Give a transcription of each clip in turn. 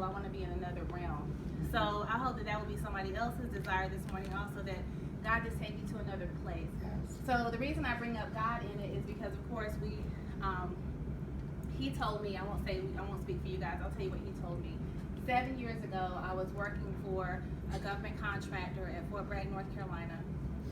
level. I want to be in another realm. So I hope that that will be somebody else's desire this morning also, that God just take you to another place. So the reason I bring up God in it is because, of course, he told me, I won't speak for you guys, I'll tell you what he told me. 7 years ago, I was working for a government contractor at Fort Bragg, North Carolina.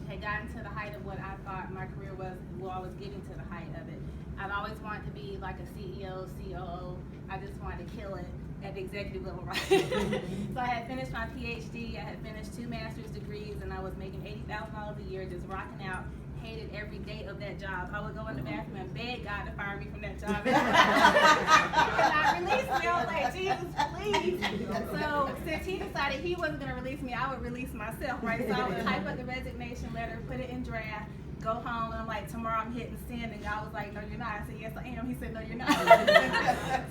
Had gotten to the height of what I thought my career was, well, I was getting to the height of it. I've always wanted to be like a CEO, COO. I just wanted to kill it at the executive level, right? So I had finished my PhD, I had finished 2 master's degrees, and I was making $80,000 a year, just rocking out. Hated every day of that job. I would go in the bathroom and beg God to fire me from that job. He could not release me. I was like, Jesus, please. So since he decided he wasn't going to release me, I would release myself, right? So I would type up the resignation letter, put it in draft, go home, and I'm like, tomorrow I'm hitting send. And God was like, no, you're not. I said, yes, I am. He said, no, you're not.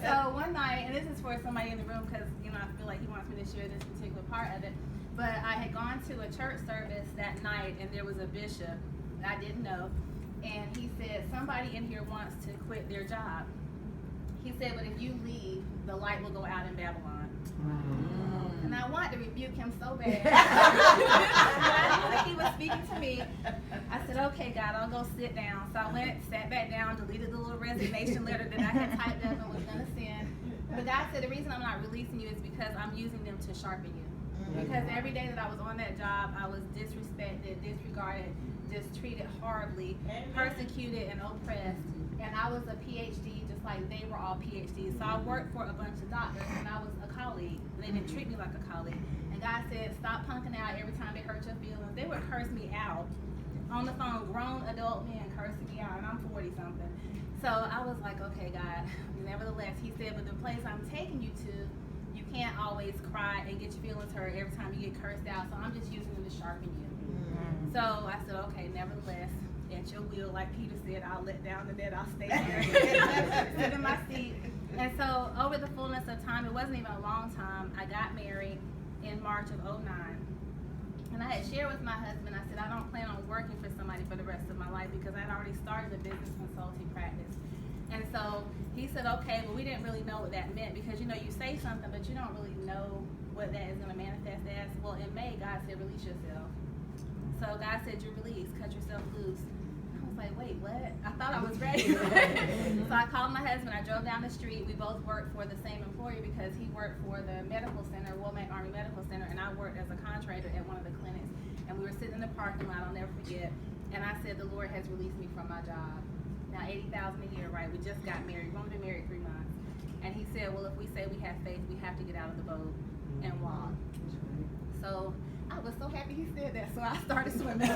So one night, and this is for somebody in the room because, I feel like he wants me to share this particular part of it. But I had gone to a church service that night, and there was a bishop I didn't know, and he said, somebody in here wants to quit their job. He said, but if you leave, the light will go out in Babylon. And I wanted to rebuke him so bad. I knew that he was speaking to me. I said, okay, God, I'll go sit down. So I went, sat back down, deleted the little resignation letter that I had typed up and was going to send. But God said, the reason I'm not releasing you is because I'm using them to sharpen you. Because every day that I was on that job, I was disrespected, disregarded, just treated horribly, persecuted and oppressed. And I was a PhD just like they were all PhDs. So I worked for a bunch of doctors and I was a colleague. They didn't treat me like a colleague. And God said, stop punking out every time they hurt your feelings. They would curse me out on the phone, grown adult men cursing me out, and I'm 40 something. So I was like, okay, God. Nevertheless, he said, but the place I'm taking you to, you can't always cry and get your feelings hurt every time you get cursed out. So I'm just using them to sharpen you. So I said, okay, nevertheless, at your will, like Peter said, I'll let down the net, I'll stay here, sit in my seat. And so over the fullness of time, it wasn't even a long time, I got married in March of '09. And I had shared with my husband, I said, I don't plan on working for somebody for the rest of my life because I'd already started a business consulting practice. And so he said, okay, well, we didn't really know what that meant because, you say something, but you don't really know what that is going to manifest as. Well, in May, God said, release yourself. So God said, you're released, cut yourself loose. I was like, wait, what? I thought I was ready. So I called my husband, I drove down the street. We both worked for the same employer because he worked for the medical center, Womack Army Medical Center, and I worked as a contractor at one of the clinics. And we were sitting in the parking lot, I'll never forget. And I said, the Lord has released me from my job. Now, $80,000 a year, right? We just got married. We've only been married 3 months. And he said, well, if we say we have faith, we have to get out of the boat and walk. So I was so happy he said that, so I started swimming.